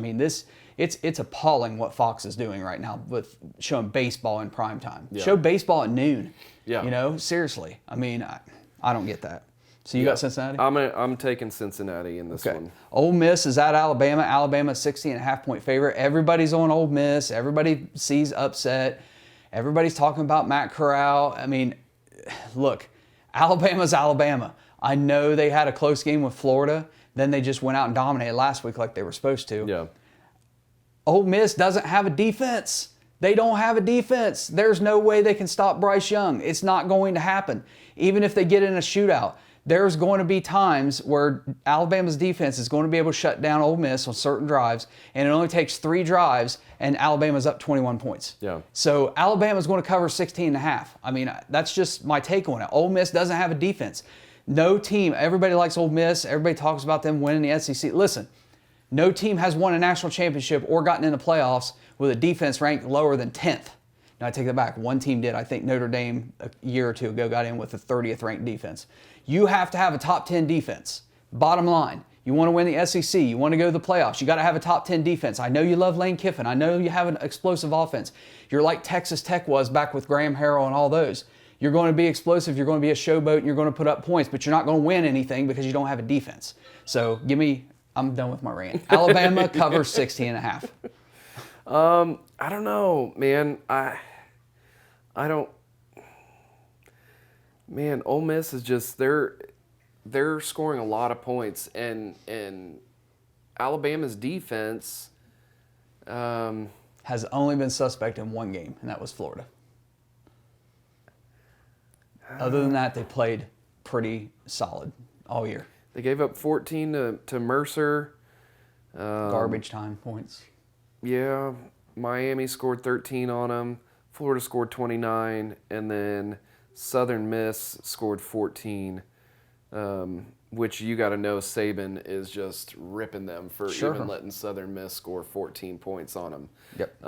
It's appalling what Fox is doing right now with showing baseball in prime time. Show baseball at noon. Seriously. I don't get that. So you got Cincinnati? I'm taking Cincinnati in this one. Ole Miss is at Alabama. Alabama 60.5-point favorite. Everybody's on Ole Miss. Everybody sees upset. Everybody's talking about Matt Corral. Look, Alabama's Alabama. I know they had a close game with Florida. Then they just went out and dominated last week like they were supposed to. Ole Miss doesn't have a defense. They don't have a defense. There's no way they can stop Bryce Young. It's not going to happen. Even if they get in a shootout, there's going to be times where Alabama's defense is going to be able to shut down Ole Miss on certain drives, and it only takes 3 drives, and Alabama's up 21 points. Yeah. So Alabama's going to cover 16.5. I mean, that's just my take on it. Ole Miss doesn't have a defense. No team, everybody likes Ole Miss. Everybody talks about them winning the SEC. Listen, no team has won a national championship or gotten in the playoffs with a defense ranked lower than 10th. Now, I take that back. One team did. I think Notre Dame a year or two ago got in with a 30th ranked defense. You have to have a top 10 defense. Bottom line, you want to win the SEC. You want to go to the playoffs. You got to have a top 10 defense. I know you love Lane Kiffin. I know you have an explosive offense. You're like Texas Tech was back with Graham Harrell and all those. You're going to be explosive. You're going to be a showboat, and you're going to put up points, but you're not going to win anything because you don't have a defense. So I'm done with my rant. Alabama covers 16.5. I don't know, man. I don't. Man, Ole Miss is just they're scoring a lot of points, and Alabama's defense has only been suspect in one game, and that was Florida. Other than that, they played pretty solid all year. They gave up 14 to Mercer. Garbage time points. Yeah, Miami scored 13 on them. Florida scored 29, and then Southern Miss scored 14, which you got to know Saban is just ripping them for even letting Southern Miss score 14 points on them. Yep.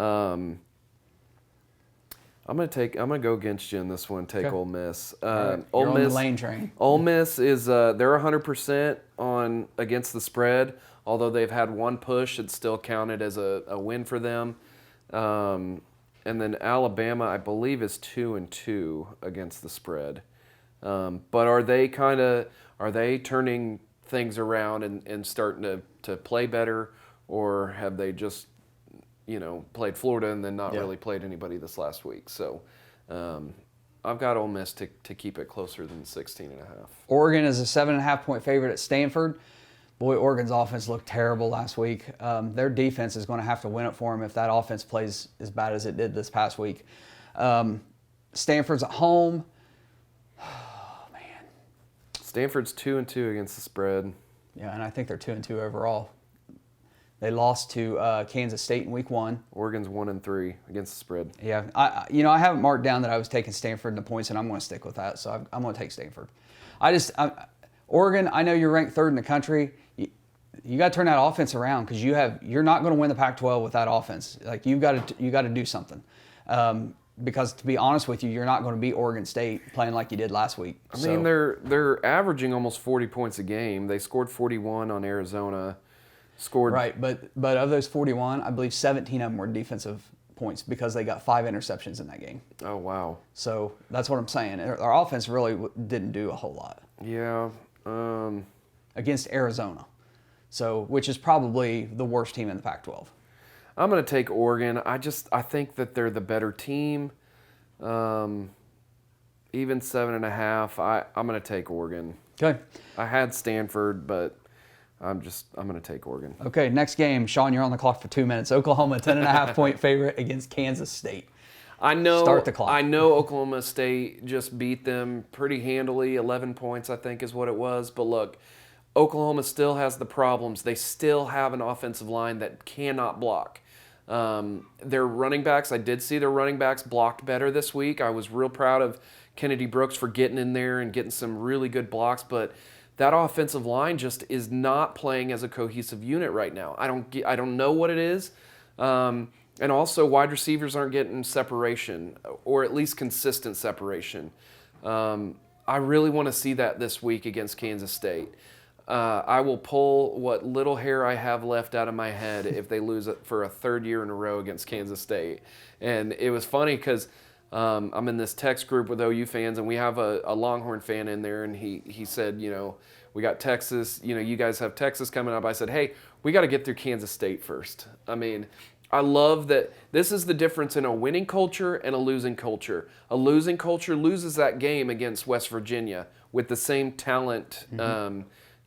I'm gonna go against you in this one. Take Ole Miss. Right. Ole You're Miss. on the lane train. Ole Miss is they're 100% on against the spread. Although they've had one push, it's still counted as a win for them. And then Alabama, I believe, is 2-2 against the spread. But are they turning things around and starting to play better, or have they just played Florida and then not really played anybody this last week? So I've got Ole Miss to keep it closer than 16.5. Oregon is a 7.5 point favorite at Stanford. Boy, Oregon's offense looked terrible last week. Their defense is going to have to win it for them if that offense plays as bad as it did this past week. Stanford's at home. Oh, man. Stanford's 2-2 against the spread. Yeah, and I think they're 2-2 overall. They lost to Kansas State in week 1. Oregon's 1-3 against the spread. Yeah, I haven't marked down that I was taking Stanford in the points, and I'm going to stick with that. So I'm going to take Stanford. Oregon, I know you're ranked 3rd in the country. You got to turn that offense around because you're not going to win the Pac-12 with that offense. Like you got to do something. Because to be honest with you, you're not going to beat Oregon State playing like you did last week. I mean, they're averaging almost 40 points a game. They scored 41 on Arizona. Right, but of those 41, I believe 17 of them were defensive points because they got 5 interceptions in that game. Oh, wow. So that's what I'm saying. Our offense really didn't do a whole lot. Yeah. Against Arizona, which is probably the worst team in the Pac-12. I'm going to take Oregon. I think that they're the better team. Even 7.5. I'm going to take Oregon. Okay. I had Stanford, but I'm going to take Oregon. Okay, next game. Sean, you're on the clock for 2 minutes. Oklahoma, 10.5 point favorite against Kansas State. I know. Start the clock. I know Oklahoma State just beat them pretty handily. 11 points, I think, is what it was. But look, Oklahoma still has the problems. They still have an offensive line that cannot block. Their running backs, I did see their running backs blocked better this week. I was real proud of Kennedy Brooks for getting in there and getting some really good blocks. But that offensive line just is not playing as a cohesive unit right now. I don't know what it is. And also, wide receivers aren't getting separation, or at least consistent separation. I really want to see that this week against Kansas State. I will pull what little hair I have left out of my head if they lose it for a 3rd year in a row against Kansas State. And it was funny because I'm in this text group with OU fans, and we have a Longhorn fan in there, and he said, we got Texas, you guys have Texas coming up. I said, hey, we got to get through Kansas State first. I mean, I love that this is the difference in a winning culture and a losing culture. A losing culture loses that game against West Virginia with the same talent,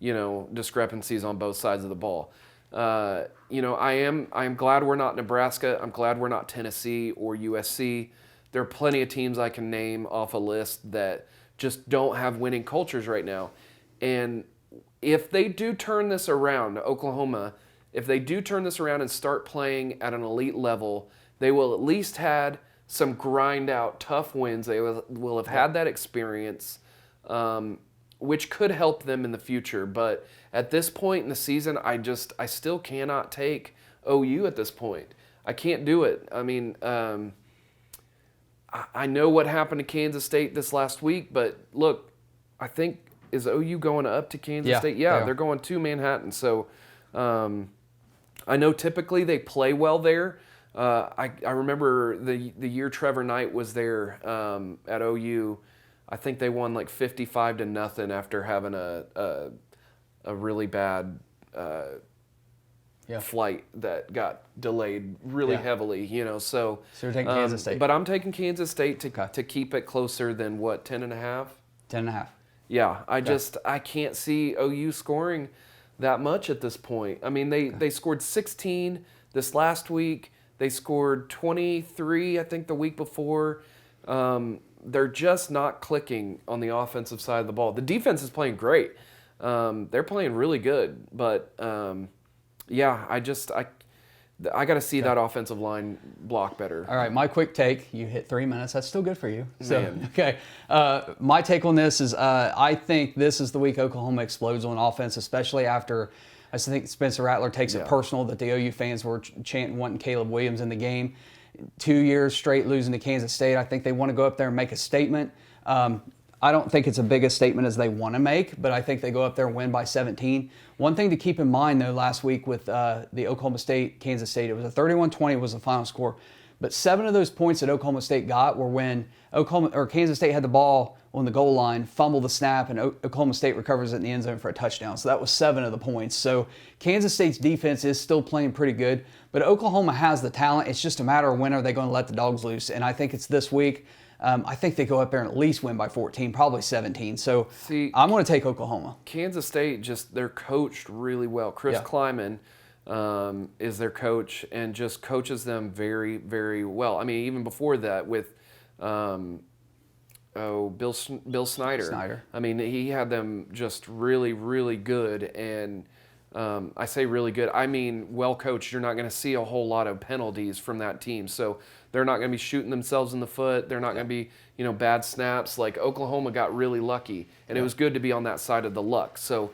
discrepancies on both sides of the ball. I am glad we're not Nebraska. I'm glad we're not Tennessee or USC. There are plenty of teams I can name off a list that just don't have winning cultures right now. And if they do turn this around, Oklahoma, if they do turn this around and start playing at an elite level, they will at least had some grind out tough wins. They will have had that experience, which could help them in the future. But at this point in the season, I still cannot take OU at this point. I can't do it. I mean, I know what happened to Kansas State this last week, but look, I think, is OU going up to Kansas State? Yeah, they're going to Manhattan. So I know typically they play well there. I remember the year Trevor Knight was there at OU. I think they won like 55-0 after having a really bad flight that got delayed really heavily. So you're taking Kansas State, but I'm taking Kansas State to keep it closer than what, 10.5? 10.5. Yeah, I can't see OU scoring that much at this point. I mean, they scored 16 this last week. They scored 23, I think, the week before. They're just not clicking on the offensive side of the ball. The defense is playing great. They're playing really good. But, I got to see that offensive line block better. All right, my quick take. You hit 3 minutes. That's still good for you. So, okay. My take on this is I think this is the week Oklahoma explodes on offense, especially after I think Spencer Rattler takes it personal that the OU fans were chanting wanting Caleb Williams in the game. 2 years straight losing to Kansas State. I think they want to go up there and make a statement. I don't think it's as big a statement as they want to make, but I think they go up there and win by 17. One thing to keep in mind, though, last week with the Oklahoma State, Kansas State, it was a 31-20 was the final score. But 7 of those points that Oklahoma State got were when Kansas State had the ball on the goal line, fumble the snap, and Oklahoma State recovers it in the end zone for a touchdown. So that was 7 of the points. So Kansas State's defense is still playing pretty good, but Oklahoma has the talent. It's just a matter of when are they going to let the dogs loose, and I think it's this week. I think they go up there and at least win by 14, probably 17. So I'm going to take Oklahoma. Kansas State, they're coached really well. Chris Kleiman is their coach and just coaches them very, very well. I mean, even before that with Bill Snyder. I mean, he had them just really, really good. And I say really good, I mean well coached. You're not going to see a whole lot of penalties from that team. So they're not going to be shooting themselves in the foot. They're not going to be, bad snaps. Like Oklahoma got really lucky, and it was good to be on that side of the luck. So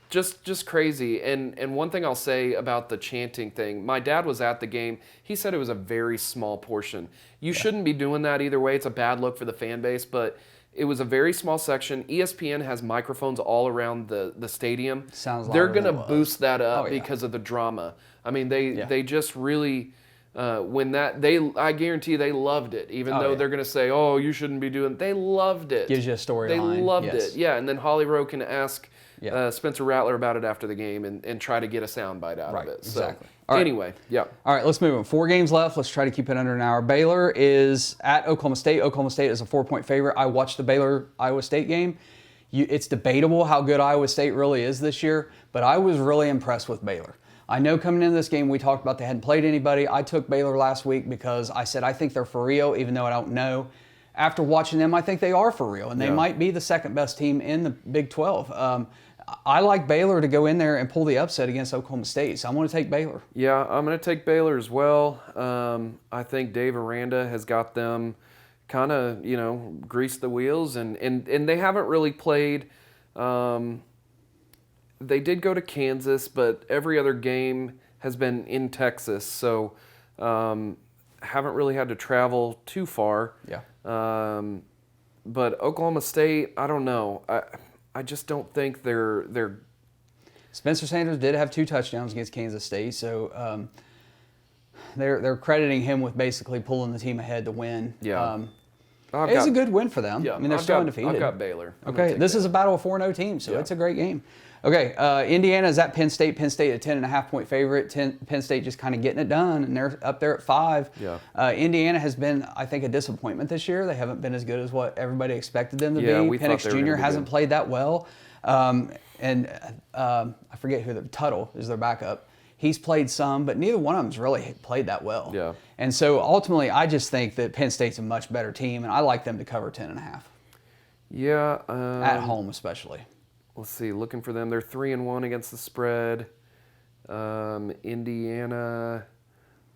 just crazy. And one thing I'll say about the chanting thing, my dad was at the game. He said it was a very small portion. You shouldn't be doing that either way. It's a bad look for the fan base, but it was a very small section. ESPN has microphones all around the stadium. Sounds They're going to boost that up because of the drama. I mean, they just really I guarantee they loved it. Even though they're going to say, "Oh, you shouldn't be doing," they loved it. Gives you a storyline. They loved it. Yeah, and then Holly Rowe can ask Spencer Rattler about it after the game and try to get a soundbite out of it. Exactly. So, anyway, All right, let's move on. 4 games left. Let's try to keep it under an hour. Baylor is at Oklahoma State. Oklahoma State is a 4-point favorite. I watched the Baylor-Iowa State game. It's debatable how good Iowa State really is this year, but I was really impressed with Baylor. I know coming into this game we talked about they hadn't played anybody. I took Baylor last week because I said I think they're for real, even though I don't know. After watching them, I think they are for real, and they might be the second best team in the Big 12. I like Baylor to go in there and pull the upset against Oklahoma State, so I'm going to take Baylor. Yeah, I'm going to take Baylor as well. I think Dave Aranda has got them kind of, greased the wheels, and they haven't really played. They did go to Kansas, but every other game has been in Texas, so haven't really had to travel too far. Yeah. But Oklahoma State, I don't know. I just don't think they're. Spencer Sanders did have 2 touchdowns against Kansas State, so they're crediting him with basically pulling the team ahead to win. Yeah. It's a good win for them. Yeah, I mean, they're still undefeated. I've got Baylor. Okay, this is a battle of 4-0 teams, so it's a great game. Okay, Indiana is at Penn State. Penn State a 10.5-point favorite. Penn State just kind of getting it done, and they're up there at 5. Yeah. Indiana has been, I think, a disappointment this year. They haven't been as good as what everybody expected them to be. Penix Jr. hasn't played that well. And I forget who Tuttle is their backup. He's played some, but neither one of them's really played that well. Yeah. And so ultimately, I just think that Penn State's a much better team, and I like them to cover 10.5. Yeah. At home, especially. let's see, looking for them. They're 3-1 against the spread. Indiana,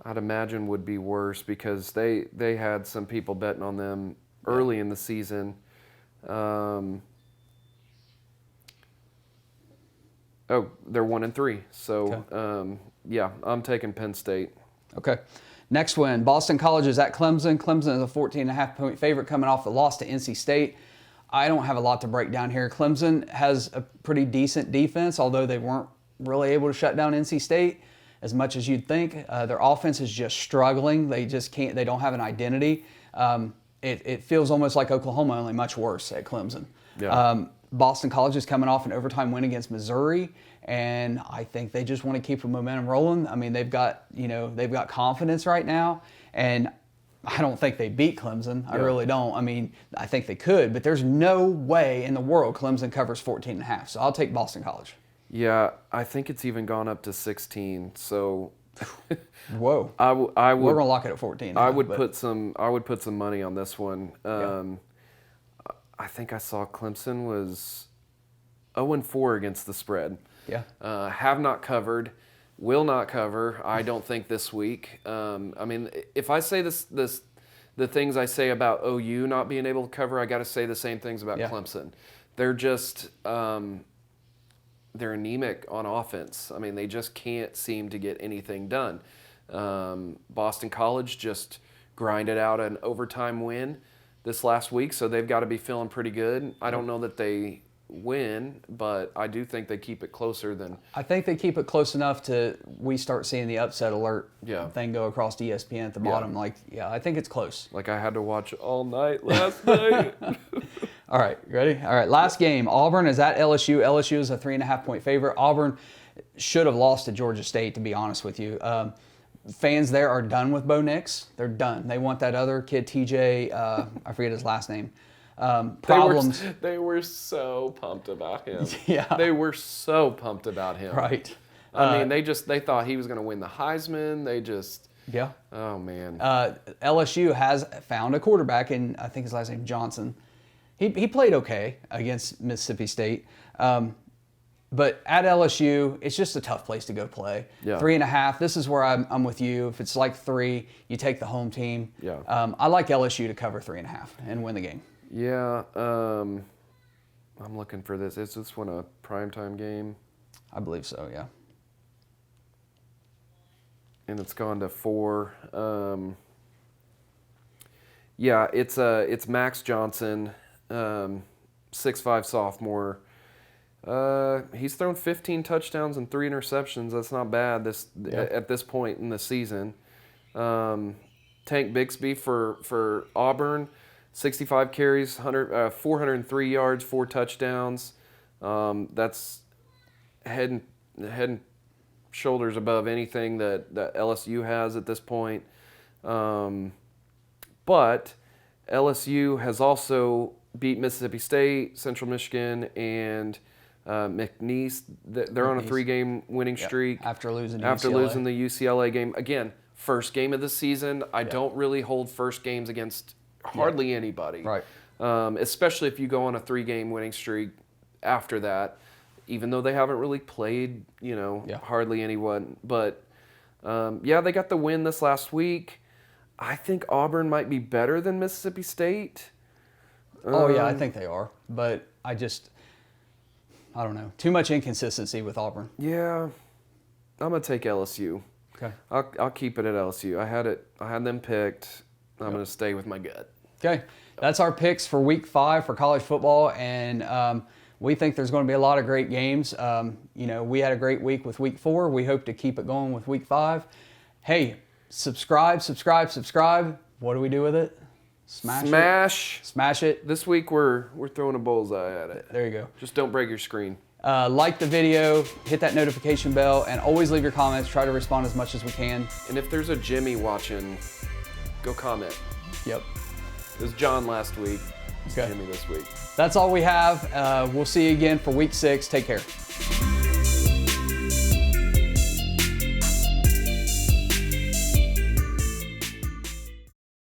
I'd imagine, would be worse because they had some people betting on them early in the season. They're 1-3. So, yeah, I'm taking Penn State. Okay. Next win, Boston College is at Clemson. Clemson is a 14.5-point favorite coming off the loss to NC State. I don't have a lot to break down here. Clemson has a pretty decent defense, although they weren't really able to shut down NC State as much as you'd think. Their offense is just struggling. They just can't. They don't have an identity. It feels almost like Oklahoma, only much worse at Clemson. Yeah. Boston College is coming off an overtime win against Missouri, and I think they just want to keep the momentum rolling. I mean, they've got confidence right now, and I don't think they beat Clemson. I really don't. I mean, I think they could, but there's no way in the world Clemson covers 14.5. So I'll take Boston College. Yeah, I think it's even gone up to 16. So, whoa, I would. We're gonna lock it at 14. I would put some money on this one. I think I saw Clemson was 0-4 against the spread. Yeah. Have not covered, will not cover. I don't think this week. I mean, if I say the things I say about OU not being able to cover, I got to say the same things about Clemson. They're just they're anemic on offense. I mean, they just can't seem to get anything done. Boston College just grinded out an overtime win this last week, so they've got to be feeling pretty good. I don't know that they win, but I do think they keep it closer than... I think they keep it close enough to we start seeing the upset alert thing go across ESPN at the bottom. I think it's close. Like I had to watch all night last night. All right, ready? All right, last game. Auburn is at LSU. LSU is a 3.5-point favorite. Auburn should have lost to Georgia State, to be honest with you. Fans there are done with Bo Nix. They're done. They want that other kid, TJ, I forget his last name. Problems. They were so pumped about him. Yeah. They were so pumped about him. Right. I mean, they thought he was going to win the Heisman. They just... Yeah. Oh, man. LSU has found a quarterback, and I think his last name Johnson. He played okay against Mississippi State. But at LSU, it's just a tough place to go play. Yeah. 3.5. This is where I'm with you. If it's like 3, you take the home team. Yeah. I like LSU to cover 3.5 and win the game. Yeah. I'm looking for this. Is this one a primetime game? I believe so, yeah. And it's gone to 4. Yeah, it's Max Johnson, 6'5" sophomore. He's thrown 15 touchdowns and 3 interceptions. That's not bad at this point in the season. Tank Bixby for Auburn, 65 carries, 403 yards, 4 touchdowns. That's head and shoulders above anything that LSU has at this point. But LSU has also beat Mississippi State, Central Michigan, and McNeese. They're on a 3-game winning streak. After losing the UCLA game. Again, first game of the season. I don't really hold first games against hardly anybody. Right. Especially if you go on a 3-game winning streak after that, even though they haven't really played, hardly anyone. But, they got the win this last week. I think Auburn might be better than Mississippi State. I think they are. But I don't know. Too much inconsistency with Auburn. Yeah. I'm going to take LSU. Okay. I'll keep it at LSU. I had them picked. I'm going to stay with my gut. Okay. That's our picks for Week 5 for college football, and we think there's going to be a lot of great games. We had a great week with Week 4. We hope to keep it going with Week 5. Hey, subscribe. What do we do with it? Smash it. This week we're throwing a bullseye at it. There you go. Just don't break your screen. Like the video, hit that notification bell, and always leave your comments. Try to respond as much as we can. And if there's a Jimmy watching, go comment. Yep. It was John last week. It's Okay. Jimmy this week. That's all we have. We'll see you again for Week 6. Take care.